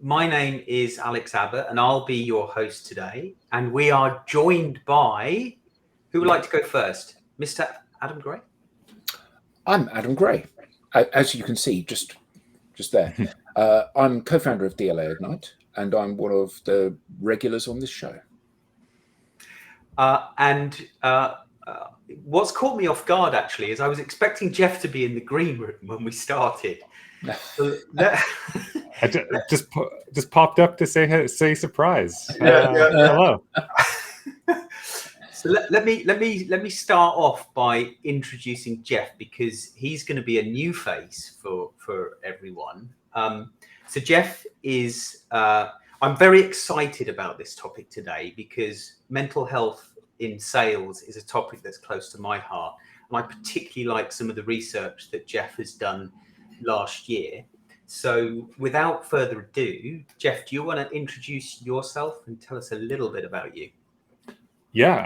My name is Alex Abbott, and I'll be your host today. And we are joined by, who would like to go first? Mr. Adam Gray? I'm Adam Gray. As you can see, just there. I'm co-founder of DLA Ignite, and I'm one of the regulars on this show. What's caught me off guard, actually, is I was expecting Jeff to be in the green room when we started. I just popped up to say surprise. Hello. So let me start off by introducing Jeff, because he's going to be a new face for everyone. So Jeff is. I'm very excited about this topic today because mental health in sales is a topic that's close to my heart, and I particularly like some of the research that Jeff has done last year. So without further ado, Jeff, do you want to introduce yourself and tell us a little bit about you? Yeah,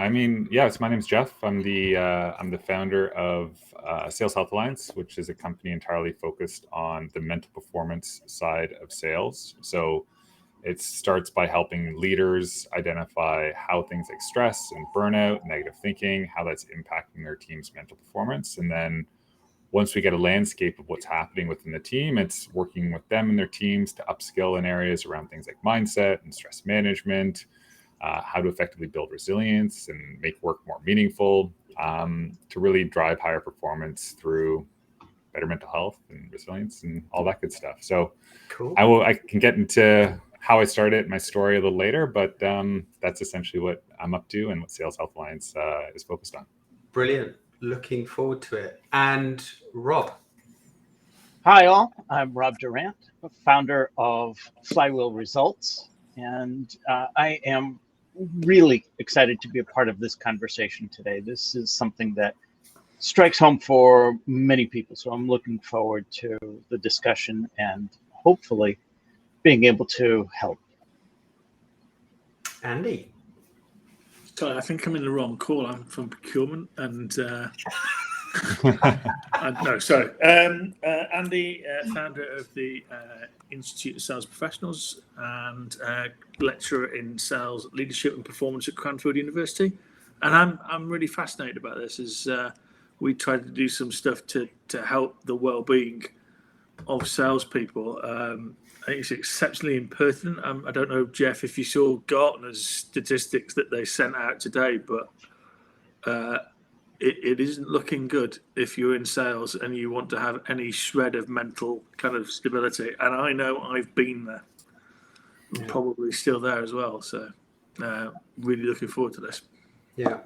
my name's Jeff. I'm the founder of Sales Health Alliance, which is a company entirely focused on the mental performance side of sales. So it starts by helping leaders identify how things like stress and burnout, negative thinking, how that's impacting their team's mental performance. And then once we get a landscape of what's happening within the team, it's working with them and their teams to upskill in areas around things like mindset and stress management, how to effectively build resilience and make work more meaningful, to really drive higher performance through better mental health and resilience and all that good stuff. So cool. I can get into how I started my story a little later, but that's essentially what I'm up to and what Sales Health Alliance is focused on. Brilliant. Looking forward to it. And Rob. Hi, all. I'm Rob Durant, founder of Flywheel Results, and I am really excited to be a part of this conversation today. This is something that strikes home for many people, so I'm looking forward to the discussion and hopefully being able to help. Andy. Sorry, I think I'm in the wrong call. I'm from procurement and Andy, founder of the Institute of Sales Professionals and lecturer in sales leadership and performance at Cranfield University. And I'm really fascinated about this as we try to do some stuff to help the well-being of salespeople. I think it's exceptionally impertinent. I don't know, Jeff, if you saw Gartner's statistics that they sent out today, but it isn't looking good if you're in sales and you want to have any shred of mental kind of stability. And I know I've been there. I'm probably still there as well. So really looking forward to this. Yeah.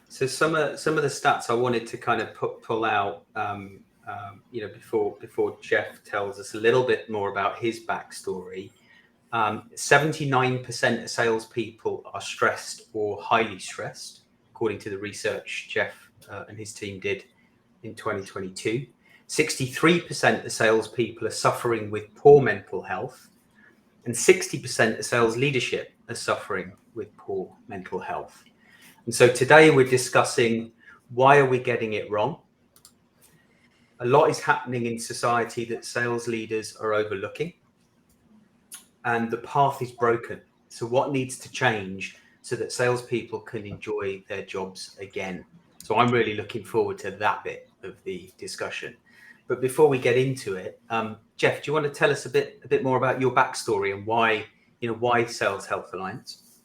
So some of the stats I wanted to kind of pull out, before Jeff tells us a little bit more about his backstory. 79% of salespeople are stressed or highly stressed, according to the research Jeff and his team did in 2022. 63% of salespeople are suffering with poor mental health, and 60% of sales leadership are suffering with poor mental health. And so today we're discussing, why are we getting it wrong? A lot is happening in society that sales leaders are overlooking, and the path is broken. So what needs to change so that salespeople can enjoy their jobs again? So I'm really looking forward to that bit of the discussion. But before we get into it, Jeff, do you want to tell us a bit more about your backstory and why Sales Health Alliance?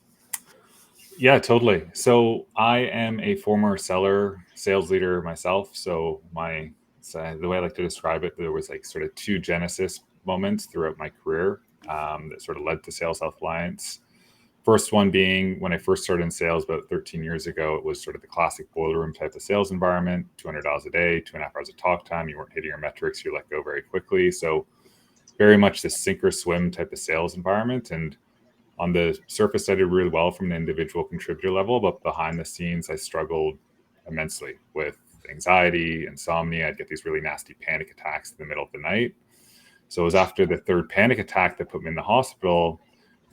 Yeah, totally. So I am a former sales leader myself. So the way I like to describe it, there was like sort of two genesis moments throughout my career that sort of led to Sales Health Alliance. First one being when I first started in sales about 13 years ago. It was sort of the classic boiler room type of sales environment, $200 a day, 2.5 hours of talk time. You weren't hitting your metrics, you let go very quickly. So very much this sink or swim type of sales environment. And on the surface, I did really well from an individual contributor level, but behind the scenes, I struggled immensely with anxiety, insomnia. I'd get these really nasty panic attacks in the middle of the night. So it was after the third panic attack that put me in the hospital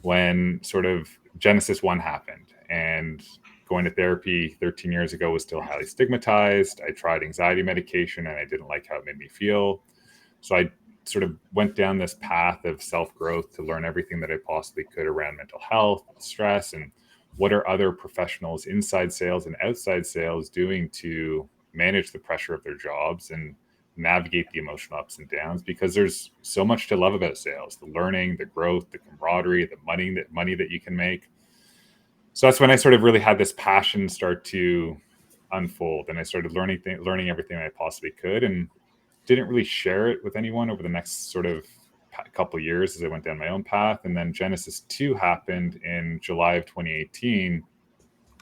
when sort of Genesis 1 happened. And going to therapy 13 years ago was still highly stigmatized. I tried anxiety medication and I didn't like how it made me feel. So I sort of went down this path of self-growth to learn everything that I possibly could around mental health, stress, and what are other professionals inside sales and outside sales doing to manage the pressure of their jobs and navigate the emotional ups and downs, because there's so much to love about sales: the learning, the growth, the camaraderie, the money that you can make. So that's when I sort of really had this passion start to unfold, and I started learning everything I possibly could, and didn't really share it with anyone over the next sort of couple of years as I went down my own path. And then Genesis 2 happened in July of 2018.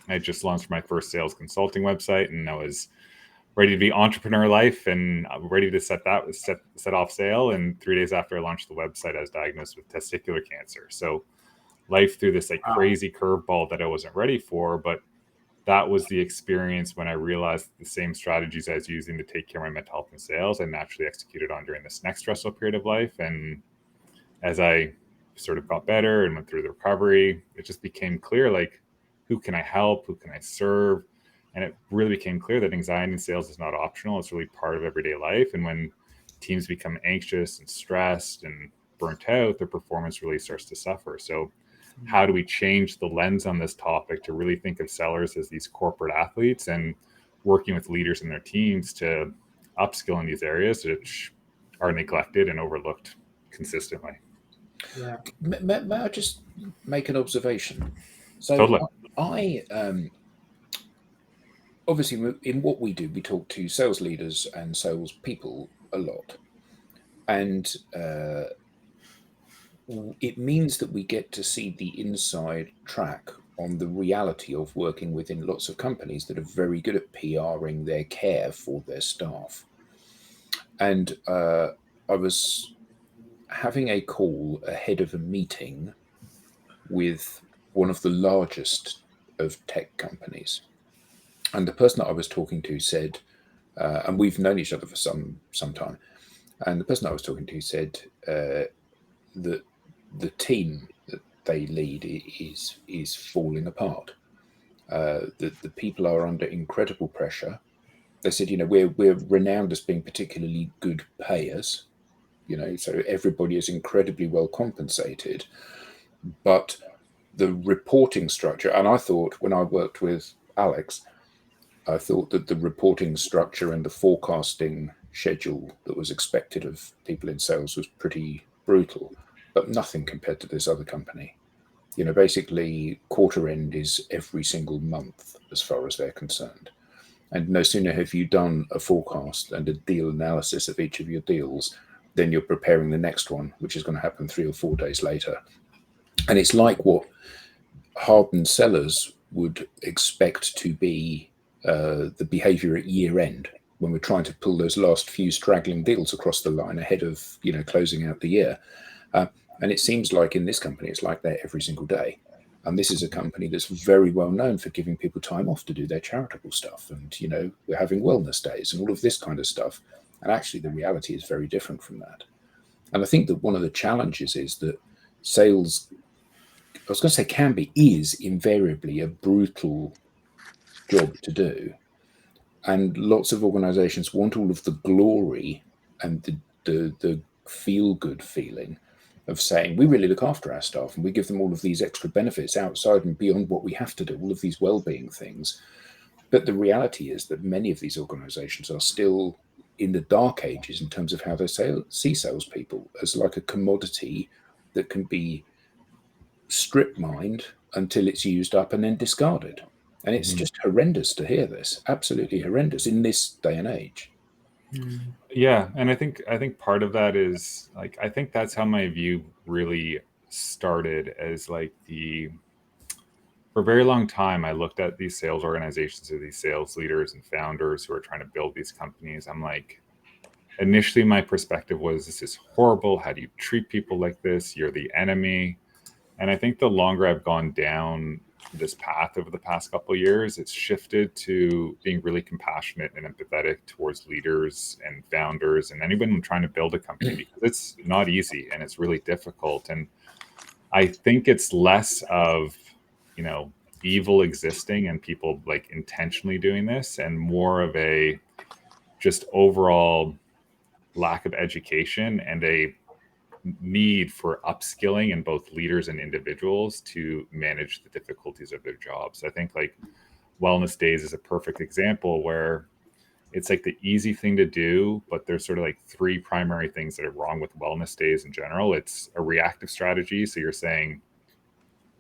I just launched my first sales consulting website, and I was ready to be entrepreneur life and ready to set off sail. And 3 days after I launched the website, I was diagnosed with testicular cancer. So life threw this like crazy curveball that I wasn't ready for, but that was the experience when I realized the same strategies I was using to take care of my mental health and sales, I naturally executed on during this next stressful period of life. And as I sort of got better and went through the recovery, it just became clear, like, who can I help? Who can I serve? And it really became clear that anxiety in sales is not optional. It's really part of everyday life. And when teams become anxious and stressed and burnt out, their performance really starts to suffer. So how do we change the lens on this topic to really think of sellers as these corporate athletes, and working with leaders in their teams to upskill in these areas which are neglected and overlooked consistently? Yeah. May I just make an observation? So Totally. I obviously, in what we do, we talk to sales leaders and sales people a lot, and it means that we get to see the inside track on the reality of working within lots of companies that are very good at PRing their care for their staff. And I was having a call ahead of a meeting with one of the largest of tech companies. And the person that I was talking to said, and we've known each other for some time, and the person I was talking to said that the team that they lead is falling apart. The people are under incredible pressure. They said, we're renowned as being particularly good payers, so everybody is incredibly well compensated. But the reporting structure, and I thought when I worked with Alex, I thought that the reporting structure and the forecasting schedule that was expected of people in sales was pretty brutal, but nothing compared to this other company. Basically quarter end is every single month as far as they're concerned. And no sooner have you done a forecast and a deal analysis of each of your deals, then you're preparing the next one, which is going to happen 3 or 4 days later. And it's like what hardened sellers would expect to be the behavior at year end, when we're trying to pull those last few straggling deals across the line ahead of closing out the year. And it seems like in this company, it's like that every single day. And this is a company that's very well known for giving people time off to do their charitable stuff. And, we're having wellness days and all of this kind of stuff. And actually, the reality is very different from that. And I think that one of the challenges is that sales, I was going to say is invariably a brutal job to do. And lots of organizations want all of the glory and the feel-good feeling of saying, we really look after our staff and we give them all of these extra benefits outside and beyond what we have to do, all of these well-being things. But the reality is that many of these organizations are still in the dark ages in terms of how they see salespeople as like a commodity that can be strip mined until it's used up and then discarded. And it's just horrendous to hear this, absolutely horrendous in this day and age. Yeah, and I think part of that is like, I think that's how my view really started, as like for a very long time I looked at these sales organizations or these sales leaders and founders who are trying to build these companies. I'm like, initially my perspective was, this is horrible. How do you treat people like this? You're the enemy. And I think the longer I've gone down this path over the past couple of years, it's shifted to being really compassionate and empathetic towards leaders and founders and anyone trying to build a company, because it's not easy and it's really difficult. And I think it's less of, evil existing and people like intentionally doing this, and more of a just overall lack of education and a need for upskilling in both leaders and individuals to manage the difficulties of their jobs. I think like wellness days is a perfect example where it's like the easy thing to do, but there's sort of like three primary things that are wrong with wellness days in general. It's a reactive strategy. So you're saying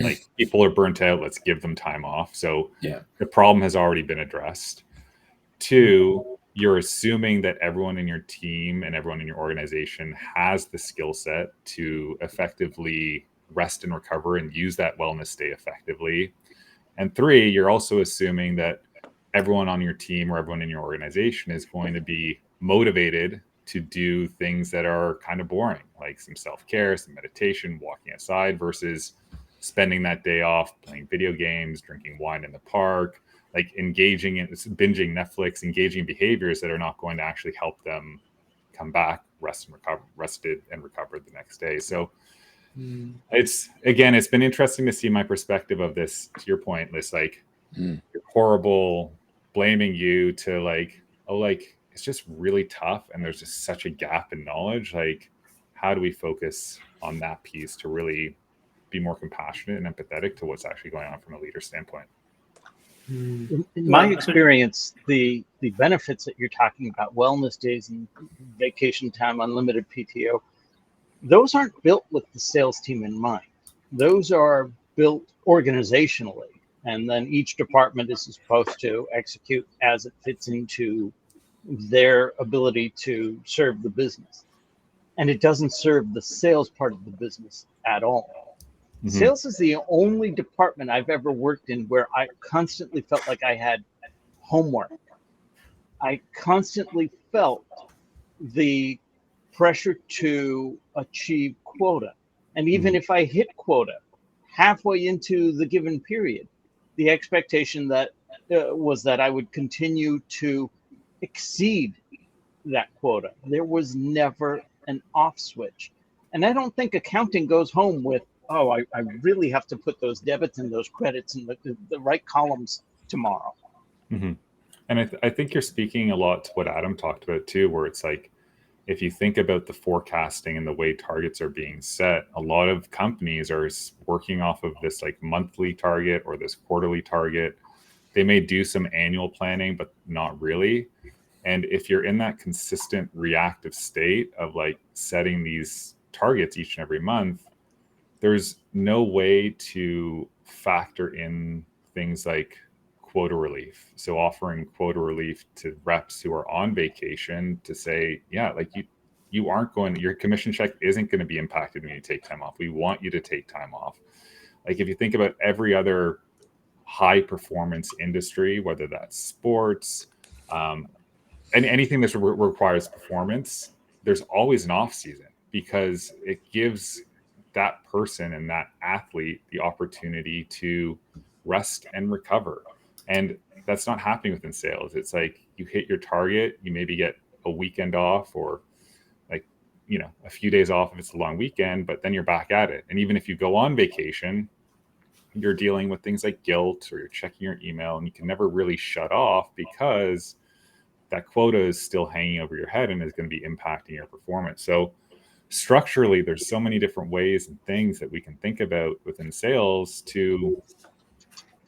like people are burnt out, let's give them time off. So the problem has already been addressed. Two, you're assuming that everyone in your team and everyone in your organization has the skill set to effectively rest and recover and use that wellness day effectively. And three, you're also assuming that everyone on your team or everyone in your organization is going to be motivated to do things that are kind of boring, like some self-care, some meditation, walking outside, versus spending that day off playing video games, drinking wine in the park, like engaging in binging Netflix, engaging in behaviors that are not going to actually help them come back rested and recovered the next day. So it's been interesting to see my perspective of this, to your point, this like horrible blaming you to like, oh, like it's just really tough and there's just such a gap in knowledge. Like, how do we focus on that piece to really be more compassionate and empathetic to what's actually going on from a leader standpoint? In my experience, the benefits that you're talking about, wellness days and vacation time, unlimited PTO, those aren't built with the sales team in mind. Those are built organizationally. And then each department is supposed to execute as it fits into their ability to serve the business. And it doesn't serve the sales part of the business at all. Sales is the only department I've ever worked in where I constantly felt like I had homework. I constantly felt the pressure to achieve quota. And even if I hit quota halfway into the given period, the expectation that was that I would continue to exceed that quota. There was never an off switch. And I don't think accounting goes home with, oh, I really have to put those debits and those credits in the right columns tomorrow. And I think you're speaking a lot to what Adam talked about too, where it's like, if you think about the forecasting and the way targets are being set, a lot of companies are working off of this like monthly target or this quarterly target. They may do some annual planning, but not really. And if you're in that consistent reactive state of like setting these targets each and every month, there's no way to factor in things like quota relief. So offering quota relief to reps who are on vacation to say, yeah, like you aren't going, your commission check isn't going to be impacted when you take time off. We want you to take time off. Like if you think about every other high performance industry, whether that's sports, anything that requires performance, there's always an off season because it gives that person and that athlete the opportunity to rest and recover. And that's not happening within sales. It's like you hit your target, you maybe get a weekend off or like, you know, a few days off if it's a long weekend, but then you're back at it. And even if you go on vacation, you're dealing with things like guilt or you're checking your email and you can never really shut off because that quota is still hanging over your head and is going to be impacting your performance. So structurally, there's so many different ways and things that we can think about within sales to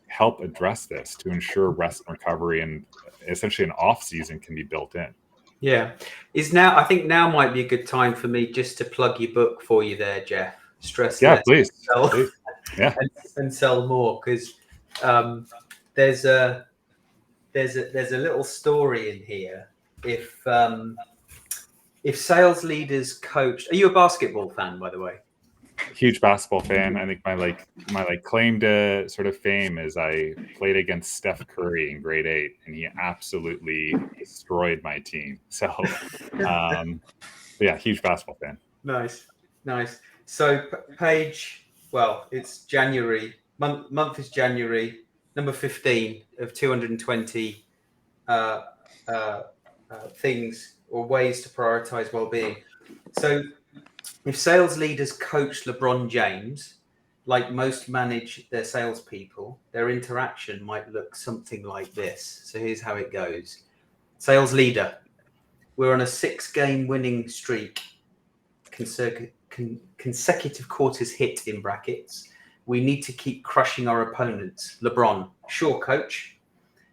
help address this, to ensure rest and recovery, and essentially an off season can be built in. Yeah. I think now might be a good time for me just to plug your book for you there, Jeff. Stress less, please. sell, Please. Yeah. and sell more, because there's a little story in here. If sales leaders coached, are you a basketball fan, by the way? Huge basketball fan. I think my claim to sort of fame is I played against Steph Curry in grade 8 and he absolutely destroyed my team. So yeah, huge basketball fan. Nice. So it's January, month is January, number 15 of 220 things or ways to prioritize well-being. So if sales leaders coach LeBron James, like most manage their salespeople, their interaction might look something like this. So here's how it goes. Sales leader, We're on a 6-game winning streak. Consecutive quarters hit in brackets. We need to keep crushing our opponents. LeBron, sure, coach.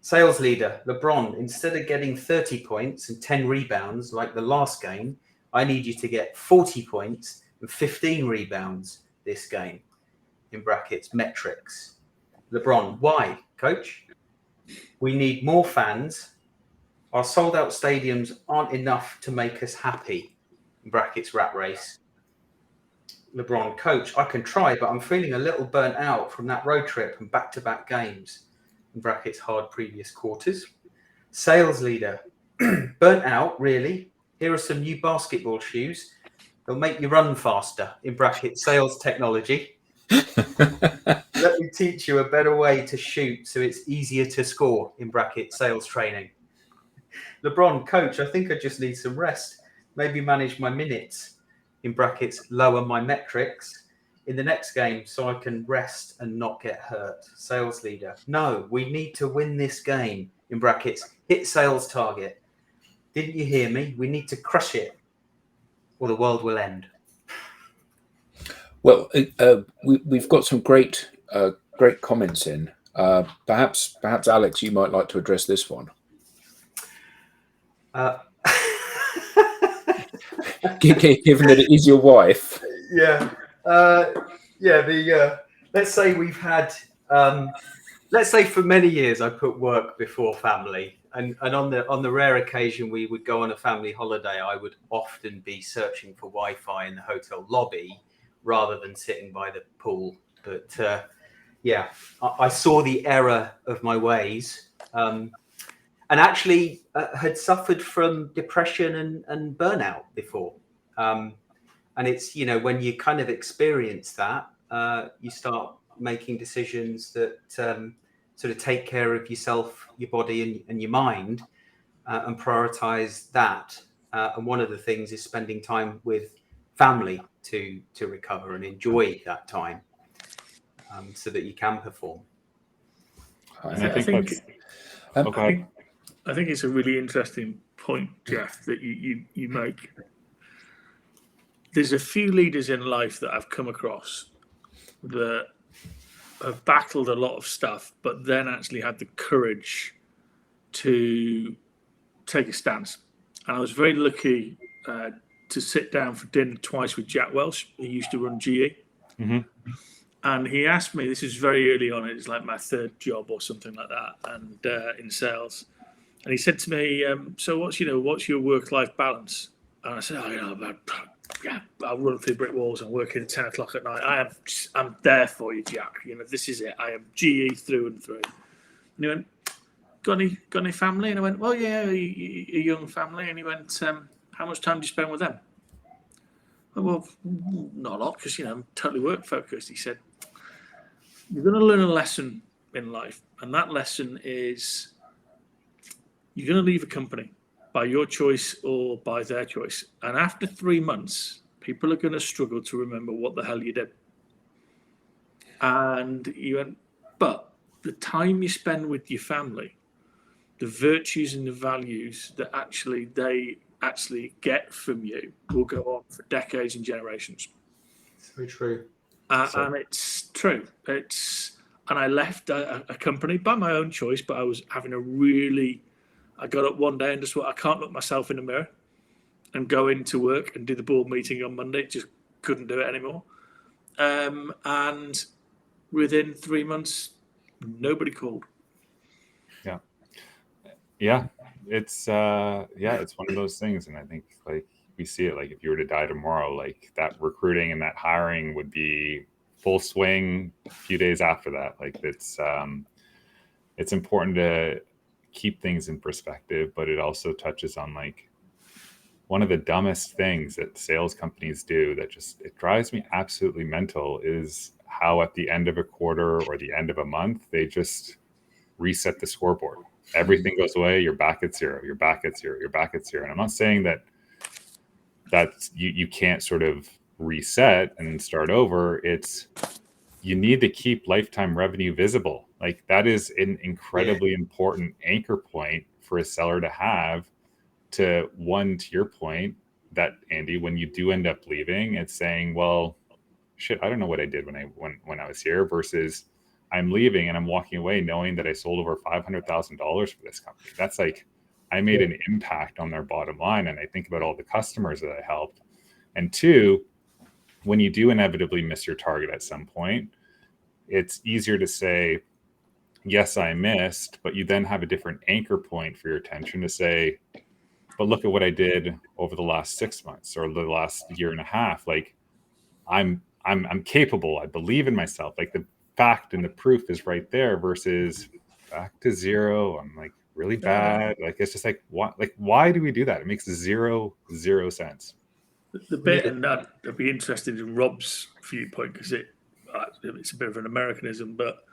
Sales leader, LeBron, instead of getting 30 points and 10 rebounds like the last game, I need you to get 40 points and 15 rebounds this game. In brackets, metrics. LeBron, why, coach? We need more fans. Our sold out stadiums aren't enough to make us happy. In brackets, rat race. LeBron, coach, I can try, but I'm feeling a little burnt out from that road trip and back-to-back games. In brackets, hard previous quarters. Sales leader, burnt out, really? Here are some new basketball shoes. They'll make you run faster. In brackets, sales technology. Let me teach you a better way to shoot so it's easier to score. In brackets, sales training. LeBron, coach, I think I just need some rest. Maybe manage my minutes. In brackets, lower my metrics in the next game so I can rest and not get hurt. Sales leader, no, we need to win this game. In brackets, hit sales target. Didn't you hear me? We need to crush it or the world will end. Well, we've got some great comments in. Perhaps Alex, you might like to address this one. Given that it is your wife. Yeah. Let's say we've had, let's say for many years I put work before family, and on the rare occasion we would go on a family holiday, I would often be searching for Wi-Fi in the hotel lobby rather than sitting by the pool. But I saw the error of my ways, and actually had suffered from depression and burnout before. And it's, when you kind of experience that, you start making decisions that sort of take care of yourself, your body and your mind, and prioritize that. And one of the things is spending time with family to recover and enjoy that time, so that you can perform. And I think it's a really interesting point, Jeff, that you make. There's a few leaders in life that I've come across that have battled a lot of stuff, but then actually had the courage to take a stance. And I was very lucky to sit down for dinner twice with Jack Welch, who used to run GE. Mm-hmm. And he asked me, this is very early on, it's like my third job or something like that, and in sales. And he said to me, so what's your work-life balance? And I said, I'll run through brick walls and work at 10 o'clock at night. I'm there for you, Jack. This is it. I am GE through and through. And he went, got any family? And I went, well, yeah, a young family. And he went, how much time do you spend with them? Well, not a lot, because I'm totally work focused. He said, you're going to learn a lesson in life, and that lesson is you're going to leave a company by your choice or by their choice. And after 3 months, people are going to struggle to remember what the hell you did. And you went, but the time you spend with your family, the virtues and the values that they actually get from you will go on for decades and generations. It's very true. And it's true. And I left a company by my own choice, but I was having I got up one day and just thought, I can't look myself in the mirror and go into work and do the board meeting on Monday. Just couldn't do it anymore. And within 3 months, nobody called. Yeah. It's one of those things. And I think we see it, if you were to die tomorrow, that recruiting and that hiring would be full swing a few days after that. It's important to keep things in perspective, but it also touches on one of the dumbest things that sales companies do that it drives me absolutely mental is how at the end of a quarter or the end of a month, they just reset the scoreboard. Everything goes away. You're back at zero. You're back at zero. You're back at zero. And I'm not saying that you can't sort of reset and start over. You need to keep lifetime revenue visible. That is an incredibly important anchor point for a seller to have to your point, that Andy, when you do end up leaving, it's saying, well, shit, I don't know what I did when I was here, versus I'm leaving and I'm walking away knowing that I sold over $500,000 for this company. That's like, I made an impact on their bottom line. And I think about all the customers that I helped. And two, when you do inevitably miss your target at some point, it's easier to say, yes, I missed, but you then have a different anchor point for your attention to say, but look at what I did over the last 6 months or the last year and a half. Like I'm capable. I believe in myself. Like the fact and the proof is right there, versus back to zero. I'm like really bad. Like, it's just like, why do we do that? It makes zero sense. The bit, and I'd be interested in Rob's viewpoint, because it's a bit of an Americanism, but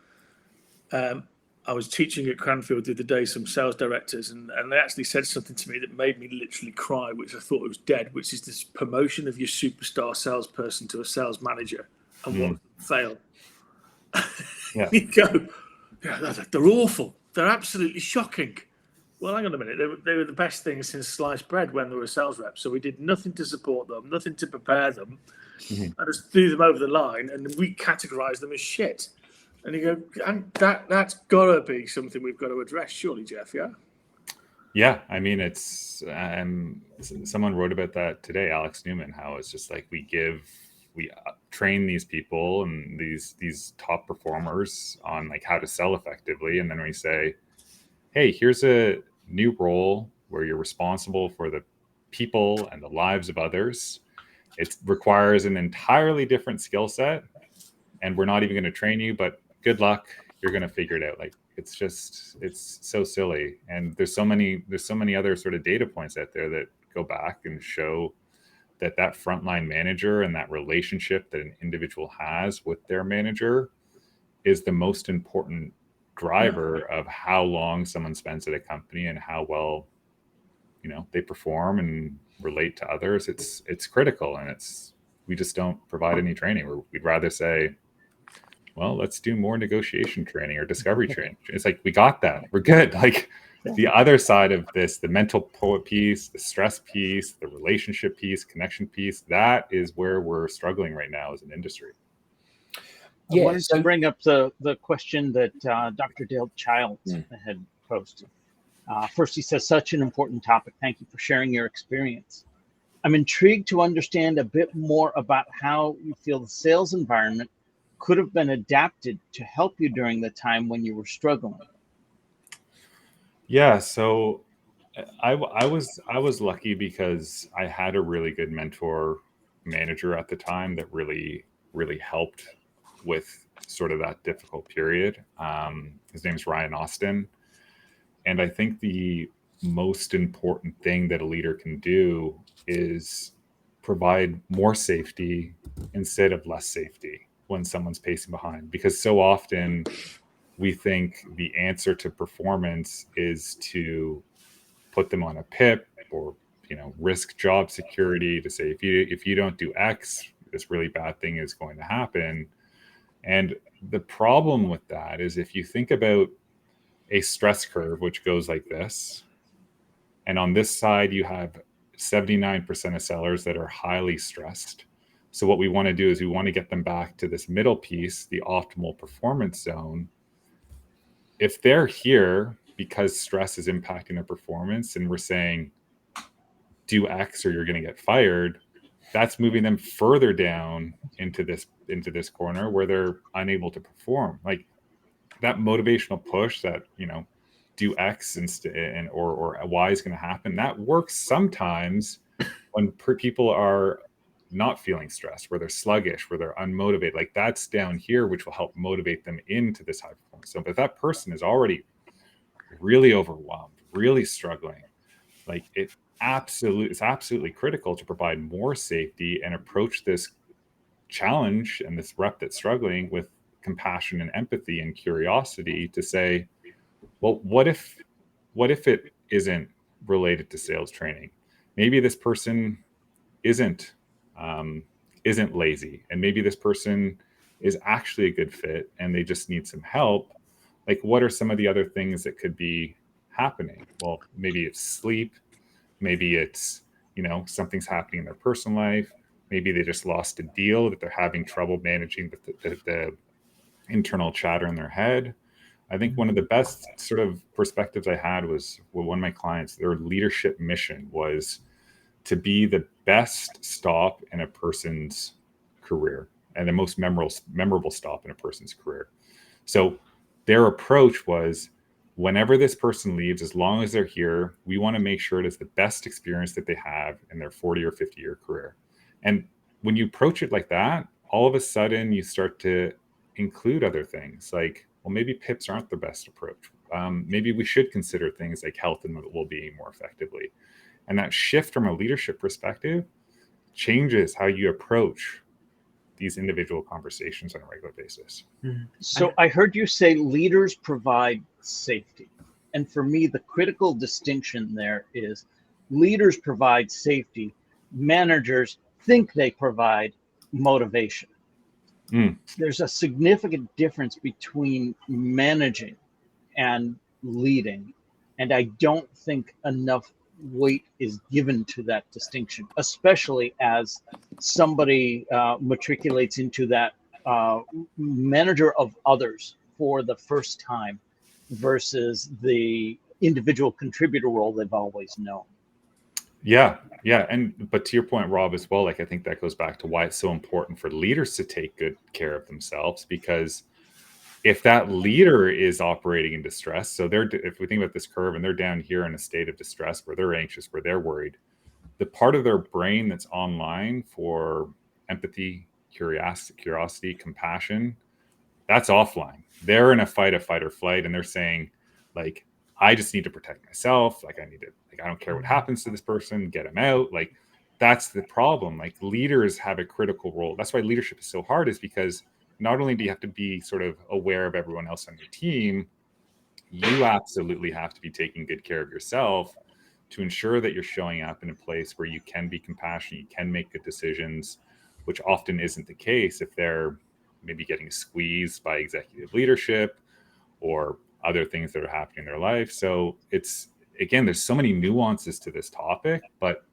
I was teaching at Cranfield the other day, some sales directors, and they actually said something to me that made me literally cry, which I thought was dead, which is this promotion of your superstar salesperson to a sales manager and what fail. Yeah. You go, yeah, they're awful. They're absolutely shocking. Well, hang on a minute. They were the best thing since sliced bread when they were sales reps. So we did nothing to support them, nothing to prepare them. I just threw them over the line and we categorized them as shit. And you go, and that's got to be something we've got to address, surely, Jeff, yeah? Yeah, I mean, it's someone wrote about that today, Alex Newman, how it's just like we train these people and these top performers on like how to sell effectively, and then we say, hey, here's a new role where you're responsible for the people and the lives of others. It requires an entirely different skill set, and we're not even going to train you, but good luck, you're going to figure it out. Like, it's so silly. And there's so many other sort of data points out there that go back and show that frontline manager and that relationship that an individual has with their manager is the most important driver of how long someone spends at a company and how well, they perform and relate to others. It's critical, and we just don't provide any training. We'd rather say, well, let's do more negotiation training or discovery training. It's like, we got that. We're good. Like the other side of this, the mental piece, the stress piece, the relationship piece, connection piece, that is where we're struggling right now as an industry. I wanted to bring up the question that Dr. Dale Childs had posted. First, he says, such an important topic. Thank you for sharing your experience. I'm intrigued to understand a bit more about how you feel the sales environment could have been adapted to help you during the time when you were struggling. Yeah, so I was lucky because I had a really good mentor manager at the time that really helped with sort of that difficult period. His name's Ryan Austin, and I think the most important thing that a leader can do is provide more safety instead of less safety when someone's pacing behind, because so often we think the answer to performance is to put them on a PIP or risk job security, to say if you don't do X, this really bad thing is going to happen. And the problem with that is, if you think about a stress curve which goes like this, and on this side you have 79% of sellers that are highly stressed. So what we want to do is we want to get them back to this middle piece, the optimal performance zone. If they're here because stress is impacting their performance and we're saying, do X or you're going to get fired, that's moving them further down into this corner where they're unable to perform. Like that motivational push that, do X and or Y is going to happen. That works sometimes when people are not feeling stressed, where they're sluggish, where they're unmotivated. Like that's down here, which will help motivate them into this high performance. So if that person is already really overwhelmed, really struggling, like it's absolutely critical to provide more safety and approach this challenge and this rep that's struggling with compassion and empathy and curiosity to say, well, what if it isn't related to sales training? Maybe this person isn't lazy, and maybe this person is actually a good fit and they just need some help. Like, what are some of the other things that could be happening? Well, maybe it's sleep, Maybe it's, something's happening in their personal life. Maybe they just lost a deal that they're having trouble managing the internal chatter in their head. I think one of the best sort of perspectives I had was one of my clients, their leadership mission was to be the best stop in a person's career and the most memorable stop in a person's career. So their approach was, whenever this person leaves, as long as they're here, we want to make sure it is the best experience that they have in their 40 or 50-year career. And when you approach it like that, all of a sudden you start to include other things like, well, maybe PIPs aren't the best approach. Maybe we should consider things like health and well-being more effectively. And that shift from a leadership perspective changes how you approach these individual conversations on a regular basis. So I heard you say leaders provide safety. And for me, the critical distinction there is leaders provide safety. Managers think they provide motivation. There's a significant difference between managing and leading. And I don't think enough weight is given to that distinction, especially as somebody matriculates into that manager of others for the first time versus the individual contributor role they've always known. Yeah. But to your point, Rob, as well, like I think that goes back to why it's so important for leaders to take good care of themselves, because if that leader is operating in distress, so if we think about this curve and they're down here in a state of distress where they're anxious, where they're worried, the part of their brain that's online for empathy, curiosity, compassion, that's offline. They're in a fight or flight, and they're saying, like, I just need to protect myself. Like, I don't care what happens to this person, get them out. Like, that's the problem. Like, leaders have a critical role. That's why leadership is so hard, is because not only do you have to be sort of aware of everyone else on your team, you absolutely have to be taking good care of yourself to ensure that you're showing up in a place where you can be compassionate, you can make good decisions, which often isn't the case if they're maybe getting squeezed by executive leadership or other things that are happening in their life. So it's, again, there's so many nuances to this topic, but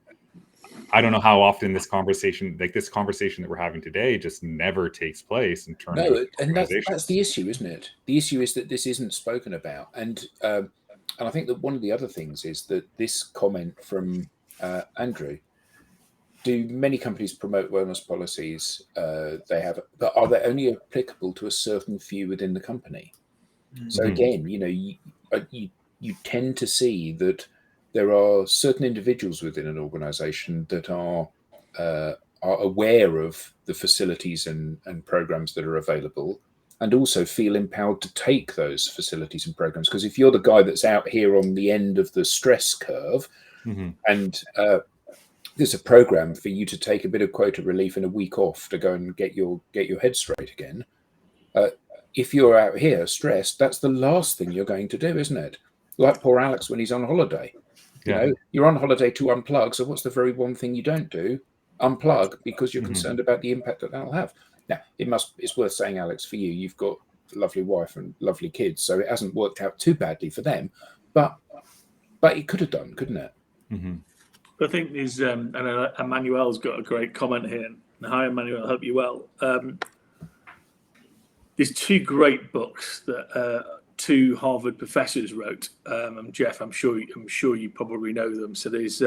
I don't know how often this conversation that we're having today just never takes place in terms of and that's the issue, isn't it? The issue is that this isn't spoken about. And I think that one of the other things is that this comment from Andrew, do many companies promote wellness policies they have, but are they only applicable to a certain few within the company? So again, you tend to see that there are certain individuals within an organization that are aware of the facilities and programs that are available, and also feel empowered to take those facilities and programs. Because if you're the guy that's out here on the end of the stress curve, and there's a program for you to take a bit of quota relief and a week off to go and get your head straight again, if you're out here stressed, that's the last thing you're going to do, isn't it? Like poor Alex when he's on holiday. You know, you're on holiday to unplug. So what's the very one thing you don't do? Unplug, because you're concerned about the impact that'll have. Now, it's worth saying, Alex, for you, you've got a lovely wife and lovely kids, so it hasn't worked out too badly for them. But it could have done, couldn't it? I think there's, and Emmanuel's got a great comment here. And hi, Emmanuel, hope you're well. There's two great books that two Harvard professors wrote. Jeff, I'm sure you probably know them. So there's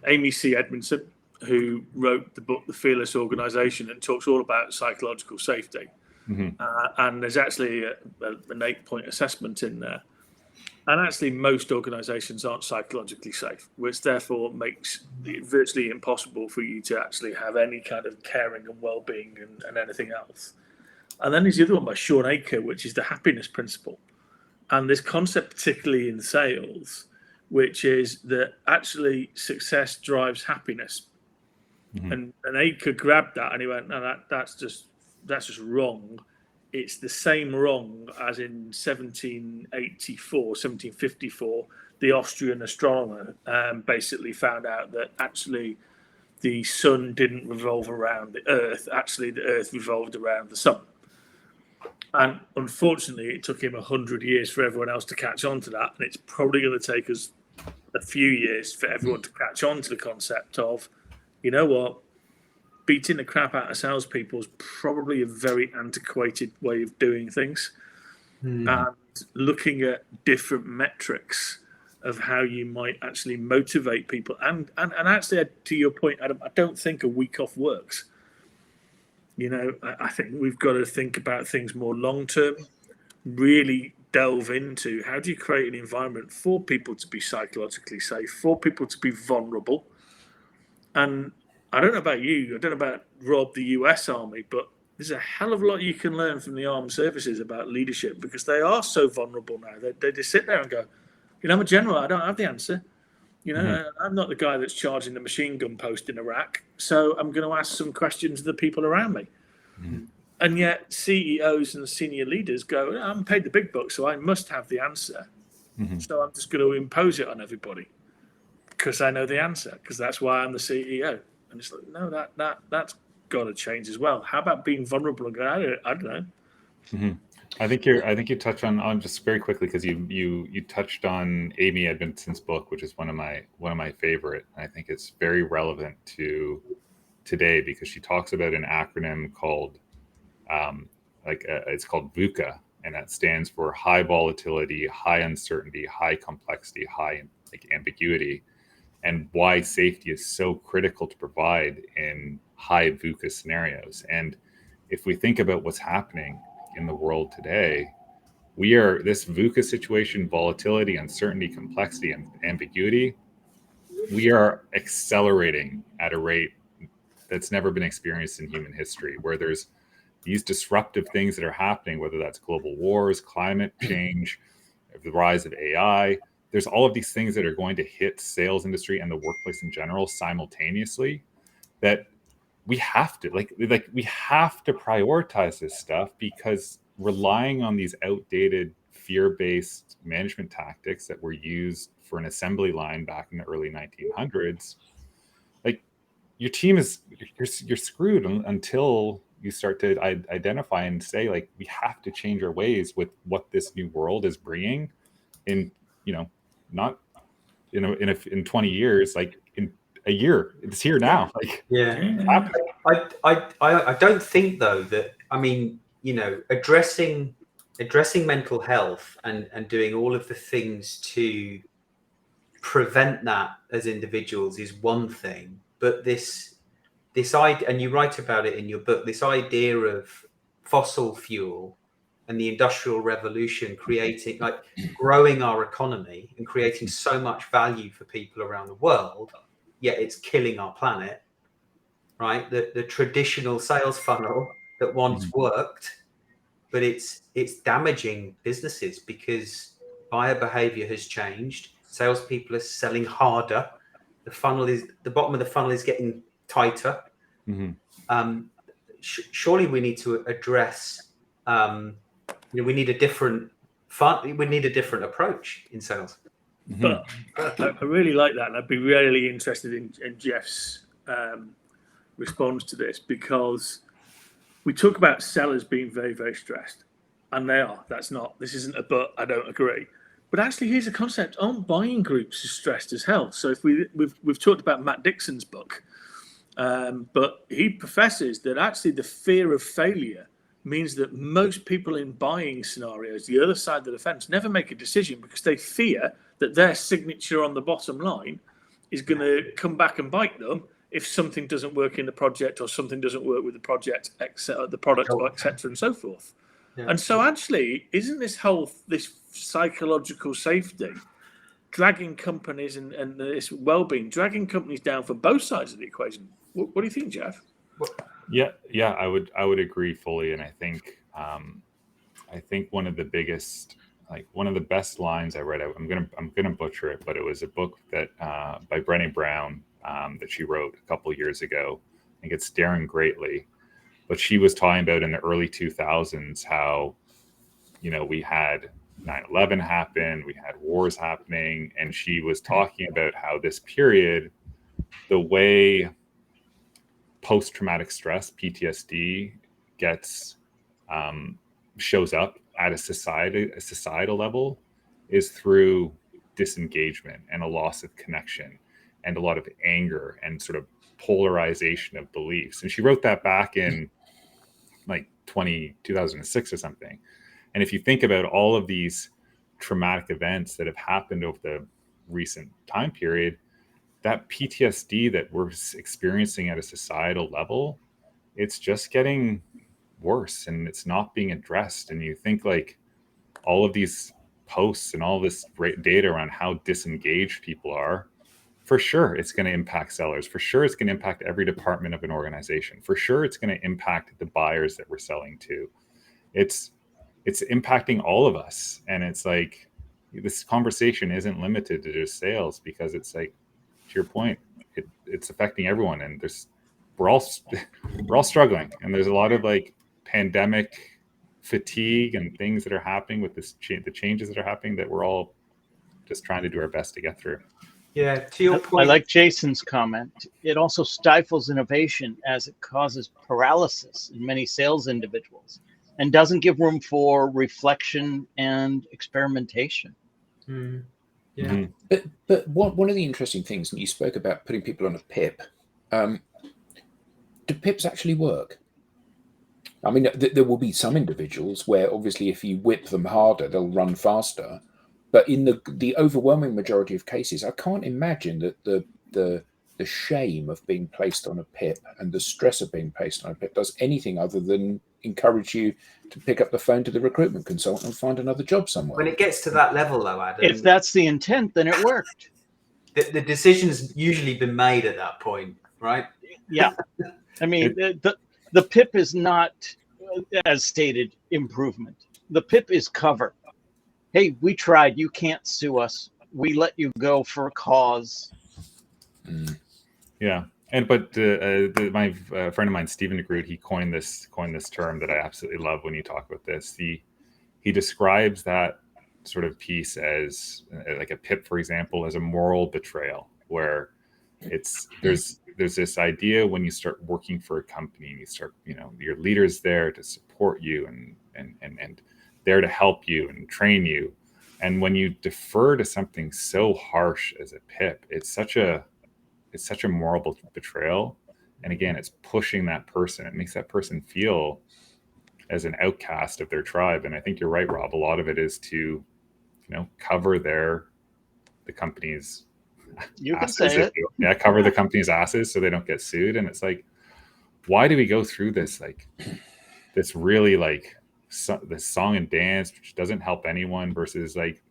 Amy C. Edmondson, who wrote the book The Fearless Organization, and talks all about psychological safety. And there's actually an 8-point assessment in there. And actually, most organizations aren't psychologically safe, which therefore makes it virtually impossible for you to actually have any kind of caring and well-being and anything else. And then there's the other one by Sean Aker, which is the happiness principle. And this concept, particularly in sales, which is that actually success drives happiness. And Aker grabbed that and he went, no, that's just wrong. It's the same wrong as in 1754, the Austrian astronomer basically found out that actually the sun didn't revolve around the earth. Actually, the earth revolved around the sun. And unfortunately, it took him 100 years for everyone else to catch on to that. And it's probably going to take us a few years for everyone to catch on to the concept of, you know what, beating the crap out of salespeople is probably a very antiquated way of doing things. And looking at different metrics of how you might actually motivate people. And actually, to your point, Adam, I don't think a week off works. You know, I think we've got to think about things more long term, really delve into how do you create an environment for people to be psychologically safe, for people to be vulnerable. And I don't know about you, I don't know about Rob, the US Army, but there's a hell of a lot you can learn from the armed services about leadership, because they are so vulnerable now. They just sit there and go, you know, I'm a general, I don't have the answer. You know, I'm not the guy that's charging the machine gun post in Iraq, so I'm going to ask some questions of the people around me. And yet CEOs and senior leaders go, I'm paid the big bucks, so I must have the answer. So I'm just going to impose it on everybody because I know the answer, because that's why I'm the CEO. And it's like, no, that's got to change as well. How about being vulnerable and going, I don't know. I think you touched on just very quickly, because you touched on Amy Edmondson's book, which is one of my favorite. And I think it's very relevant to today, because she talks about an acronym called it's called VUCA, and that stands for high volatility, high uncertainty, high complexity, high ambiguity, and why safety is so critical to provide in high VUCA scenarios. And if we think about what's happening in the world today, we are this VUCA situation, volatility, uncertainty, complexity, and ambiguity, we are accelerating at a rate that's never been experienced in human history, where there's these disruptive things that are happening, whether that's global wars, climate change, the rise of AI. There's all of these things that are going to hit sales industry and the workplace in general simultaneously, that we have to we have to prioritize this stuff, because relying on these outdated fear-based management tactics that were used for an assembly line back in the early 1900s, like, your team is, you're screwed until you start to identify and say, like, we have to change our ways with what this new world is bringing in, not in 20 years, like in a year. It's here now. Like, I don't think, though, that, I mean, addressing mental health and doing all of the things to prevent that as individuals is one thing, but this idea, and you write about it in your book, this idea of fossil fuel and the Industrial Revolution creating, like, growing our economy and creating so much value for people around the world, yet it's killing our planet, right? The traditional sales funnel that once worked, but it's damaging businesses because buyer behavior has changed. Salespeople are selling harder. The bottom of the funnel is getting tighter. Surely we need to address, we need a different approach in sales. But I really like that, and I'd be really interested in Jeff's response to this, because we talk about sellers being very, very stressed, and they are. This isn't a but. I don't agree. But actually, here's a concept: aren't buying groups as stressed as hell? So if we've talked about Matt Dixon's book, but he professes that actually the fear of failure means that most people in buying scenarios, the other side of the fence, never make a decision because they fear that their signature on the bottom line is going to come back and bite them if something doesn't work in the project, or something doesn't work with the project, the product, etc., and so forth. Yeah. And so actually, isn't this psychological safety dragging companies and this well-being, dragging companies down for both sides of the equation? What do you think, Jeff? Yeah, I would agree fully, and I think one of the biggest, one of the best lines I read, I'm gonna butcher it, but it was a book that by Brené Brown that she wrote a couple of years ago. I think it's Daring Greatly, but she was talking about in the early 2000s how, we had 9/11 happen, we had wars happening, and she was talking about how this period, the way post-traumatic stress, PTSD, gets shows up at a societal level is through disengagement and a loss of connection and a lot of anger and sort of polarization of beliefs. And she wrote that back in like 2006 or something. And if you think about all of these traumatic events that have happened over the recent time period, that PTSD that we're experiencing at a societal level, it's just getting worse and it's not being addressed. And you think like all of these posts and all this great data around how disengaged people are, for sure it's going to impact sellers. For sure it's going to impact every department of an organization. For sure it's going to impact the buyers that we're selling to. It's impacting all of us. And it's like, this conversation isn't limited to just sales, because it's like, to your point, it's affecting everyone. And we're all struggling. And there's a lot of like pandemic fatigue and things that are happening with the changes that are happening that we're all just trying to do our best to get through. Yeah, to your point. I like Jason's comment. It also stifles innovation as it causes paralysis in many sales individuals and doesn't give room for reflection and experimentation. Yeah. Mm-hmm. But one of the interesting things, and you spoke about putting people on a PIP. Do PIPs actually work? I mean, there will be some individuals where obviously if you whip them harder, they'll run faster. But in the overwhelming majority of cases, I can't imagine that the shame of being placed on a PIP and the stress of being placed on a PIP does anything other than encourage you to pick up the phone to the recruitment consultant and find another job somewhere. When it gets to that level, though, Adam, If that's the intent, then it worked. the decision's usually been made at that point, right? Yeah. I mean, the PIP is not, as stated, improvement. The PIP is cover. Hey, we tried. You can't sue us. We let you go for a cause. Yeah. But my friend of mine, Stephen DeGroot, he coined this term that I absolutely love when you talk about this. He describes that sort of piece as like a PIP, for example, as a moral betrayal, where there's this idea when you start working for a company and you start, your leader's there to support you and there to help you and train you. And when you defer to something so harsh as a PIP, it's such a moral betrayal. And again, it's pushing that person. It makes that person feel as an outcast of their tribe. And I think you're right, Rob. A lot of it is to, cover the company's You can asses, say it. cover the company's asses so they don't get sued. And it's like, why do we go through this, like this really like this song and dance, which doesn't help anyone, versus like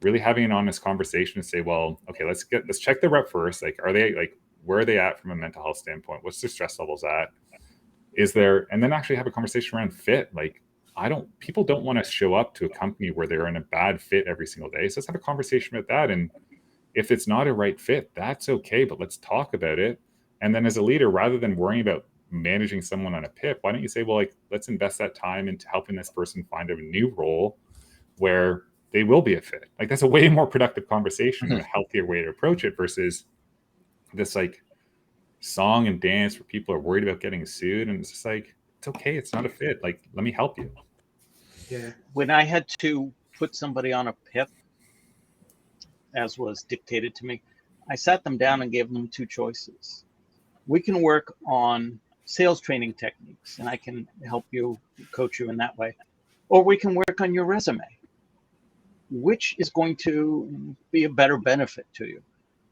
really having an honest conversation and say, well, okay, let's check the rep first. Like, are they like, where are they at from a mental health standpoint? What's their stress levels at? And then actually have a conversation around fit. Like, people don't want to show up to a company where they're in a bad fit every single day. So let's have a conversation about that. And if it's not a right fit, that's okay, but let's talk about it. And then as a leader, rather than worrying about managing someone on a PIP, why don't you say, well, like, let's invest that time into helping this person find a new role where they will be a fit. Like, that's a way more productive conversation and a healthier way to approach it versus this like song and dance where people are worried about getting sued. And it's just like, it's okay. It's not a fit. Like, let me help you. Yeah. When I had to put somebody on a PIP, as was dictated to me, I sat them down and gave them two choices. We can work on sales training techniques, and I can help you, coach you in that way. Or we can work on your resume. Which is going to be a better benefit to you?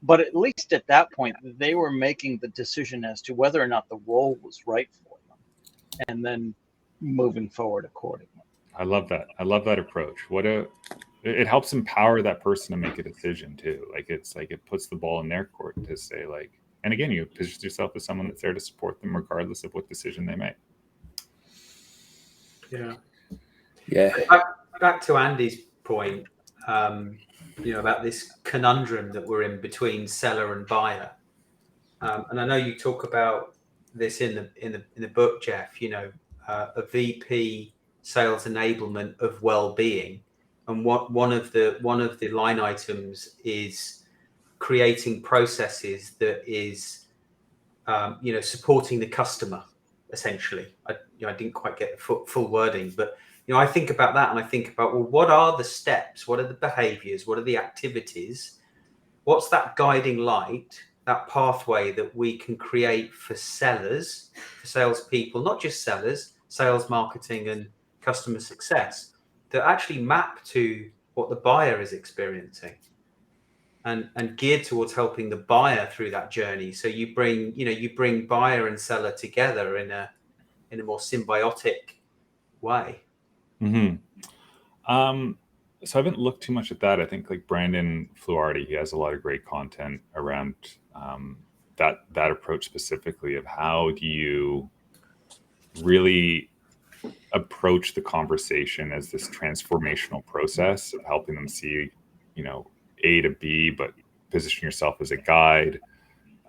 But at least at that point, they were making the decision as to whether or not the role was right for them, and then moving forward accordingly. I love that. I love that approach. It helps empower that person to make a decision too. Like, it's like it puts the ball in their court to say, like, and again, you position yourself as someone that's there to support them regardless of what decision they make. Yeah. Yeah. Back to Andy's point, about this conundrum that we're in between seller and buyer. And I know you talk about this in the book, Jeff, a VP sales enablement of well-being. And one of the line items is creating processes that is, supporting the customer essentially. I didn't quite get the full wording, but I think about that, and I think about, well, what are the steps? What are the behaviors? What are the activities? What's that guiding light, that pathway that we can create for sellers, for salespeople, not just sellers, sales, marketing, and customer success, that actually map to what the buyer is experiencing, and geared towards helping the buyer through that journey. So you bring buyer and seller together in a more symbiotic way. Mm-hmm. So I haven't looked too much at that. I think like Brandon Fluardi, he has a lot of great content around that approach specifically of how do you really approach the conversation as this transformational process of helping them see, A to B, but position yourself as a guide.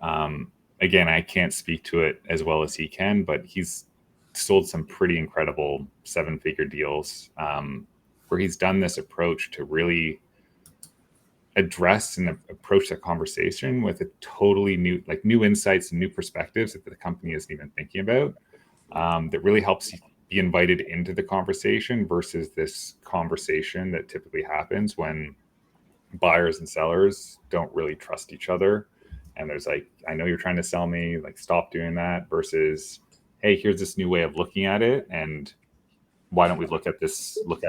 Again, I can't speak to it as well as he can, but he's sold some pretty incredible 7-figure deals where he's done this approach to really address and approach that conversation with a totally new insights and new perspectives that the company isn't even thinking about, that really helps you be invited into the conversation versus this conversation that typically happens when buyers and sellers don't really trust each other. And there's like, I know you're trying to sell me, like, stop doing that, versus, hey, here's this new way of looking at it, and why don't we look at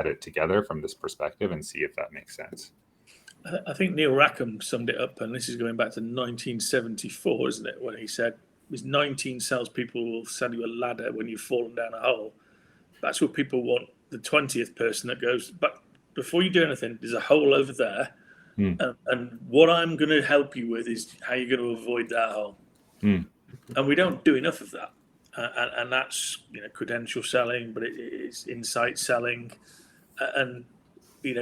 it together from this perspective and see if that makes sense. I think Neil Rackham summed it up, and this is going back to 1974, isn't it, when he said, "There's 19 salespeople will sell you a ladder when you've fallen down a hole." That's what people want. The 20th person that goes, "But before you do anything, there's a hole over there, and what I'm going to help you with is how you're going to avoid that hole." And we don't do enough of that. And that's credential selling, but it's insight selling, and we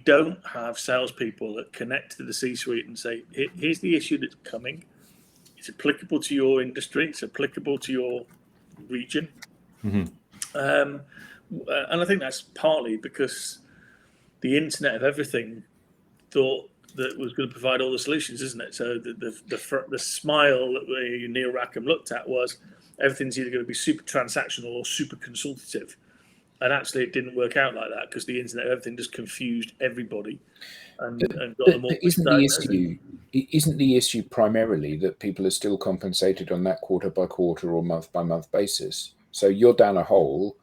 don't have salespeople that connect to the C-suite and say, "Here's the issue that's coming. It's applicable to your industry. It's applicable to your region." And I think that's partly because the Internet of Everything thought that was going to provide all the solutions, isn't it? So the smile that Neil Rackham looked at was everything's either going to be super transactional or super consultative. And actually, it didn't work out like that, because the Internet of Everything just confused everybody and got them all misdiagnosed. Isn't the issue primarily that people are still compensated on that quarter by quarter or month by month basis? So you're down a hole.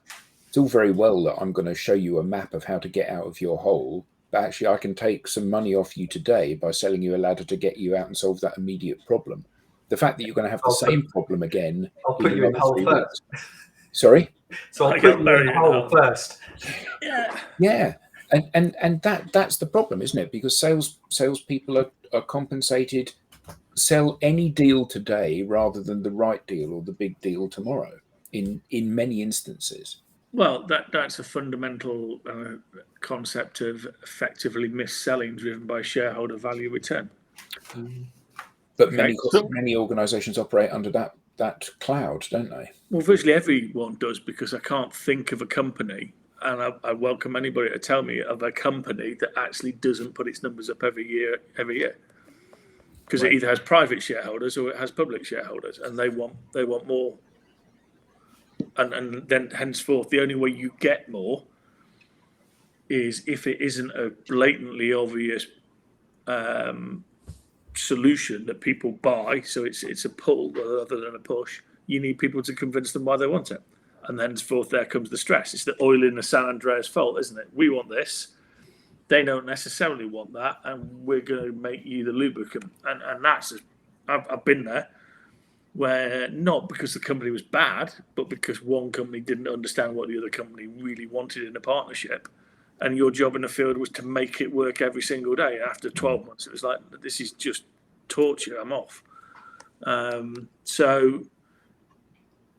It's all very well that I'm going to show you a map of how to get out of your hole, but actually I can take some money off you today by selling you a ladder to get you out and solve that immediate problem. The fact that you're going to have the same problem again. I'll put you in the hole first. Sorry? So I'll put you in the hole first. Yeah. And that's the problem, isn't it? Because salespeople are compensated, sell any deal today rather than the right deal or the big deal tomorrow in many instances. Well, that's a fundamental concept of effectively mis-selling driven by shareholder value return. But many organizations operate under that cloud, don't they? Well, virtually everyone does, because I can't think of a company, and I welcome anybody to tell me of a company that actually doesn't put its numbers up every year, because it either has private shareholders or it has public shareholders, and they want more. And then henceforth, the only way you get more is if it isn't a blatantly obvious solution that people buy. So it's a pull rather than a push. You need people to convince them why they want it. And then henceforth, there comes the stress. It's the oil in the San Andreas fault, isn't it? We want this. They don't necessarily want that, and we're going to make you the lubricant. And that's, I've been there, where not because the company was bad, but because one company didn't understand what the other company really wanted in a partnership. And your job in the field was to make it work every single day. After 12 months, it was like, this is just torture. I'm off. So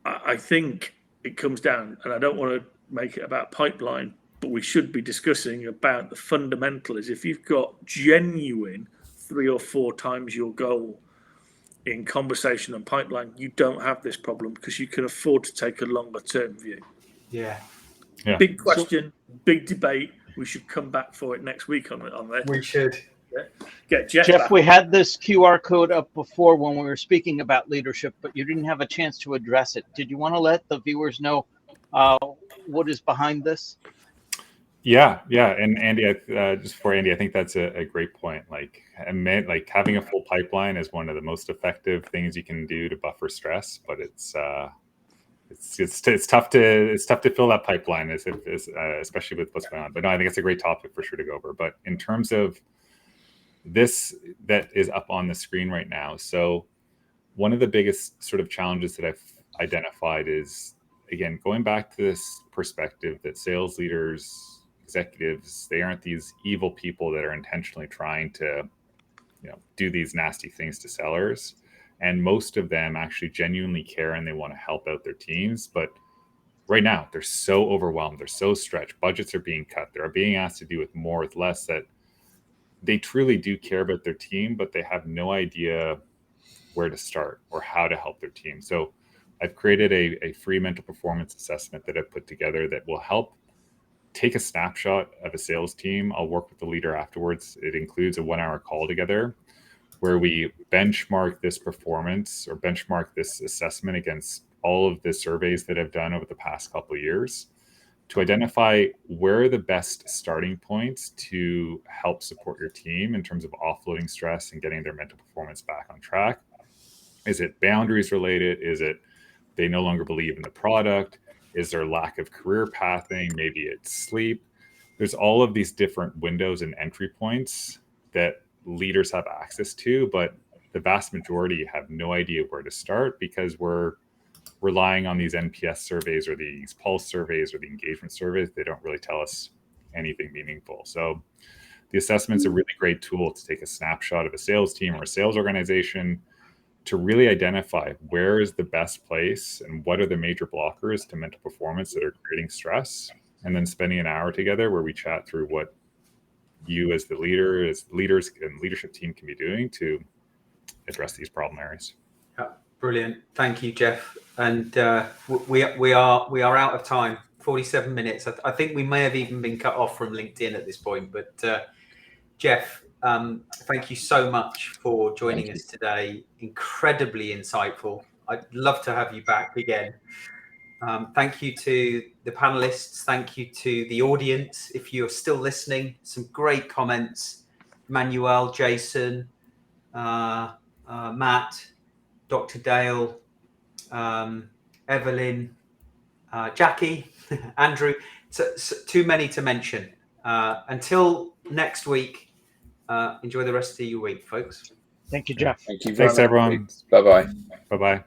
I think it comes down, and I don't want to make it about pipeline, but we should be discussing about the fundamental is if you've got genuine 3 or 4 times your goal in conversation and pipeline, you don't have this problem because you can afford to take a longer term view. Yeah. Big question, big debate. We should come back for it next week on this. We should. Get Jeff. Jeff, back. we had this QR code up before when we were speaking about leadership, but you didn't have a chance to address it. Did you want to let the viewers know what is behind this? Yeah. And Andy, just for Andy, I think that's a great point. Like having a full pipeline is one of the most effective things you can do to buffer stress, but it's tough to fill that pipeline, especially with what's going on. But no, I think it's a great topic for sure to go over. But in terms of this that is up on the screen right now, so one of the biggest sort of challenges that I've identified is, again, going back to this perspective that sales leaders, executives, they aren't these evil people that are intentionally trying to, do these nasty things to sellers. And most of them actually genuinely care and they want to help out their teams. But right now, they're so overwhelmed. They're so stretched. Budgets are being cut. They're being asked to do with more with less, that they truly do care about their team, but they have no idea where to start or how to help their team. So I've created a free mental performance assessment that I've put together that will help take a snapshot of a sales team. I'll work with the leader afterwards. It includes a 1-hour call together where we benchmark this performance or benchmark this assessment against all of the surveys that I've done over the past couple of years to identify where are the best starting points to help support your team in terms of offloading stress and getting their mental performance back on track. Is it boundaries related? Is it they no longer believe in the product? Is there lack of career pathing? Maybe it's sleep. There's all of these different windows and entry points that leaders have access to, but the vast majority have no idea where to start because we're relying on these NPS surveys or these pulse surveys or the engagement surveys. They don't really tell us anything meaningful. So the assessment's a really great tool to take a snapshot of a sales team or a sales organization to really identify where is the best place and what are the major blockers to mental performance that are creating stress, and then spending an hour together where we chat through what you as the leader, as leaders and leadership team can be doing to address these problem areas. Yeah, brilliant. Thank you, Jeff. And we are out of time. 47 minutes. I think we may have even been cut off from LinkedIn at this point. But Jeff, thank you so much for joining us today. Incredibly insightful. I'd love to have you back again. Thank you to the panelists. Thank you to the audience. If you're still listening, some great comments. Manuel, Jason, Matt, Dr. Dale, Evelyn, Jackie, Andrew. Too many to mention. Until next week, enjoy the rest of your week, folks. Thank you, Jeff. Thank you. Thanks, everyone. Bye-bye. Bye-bye.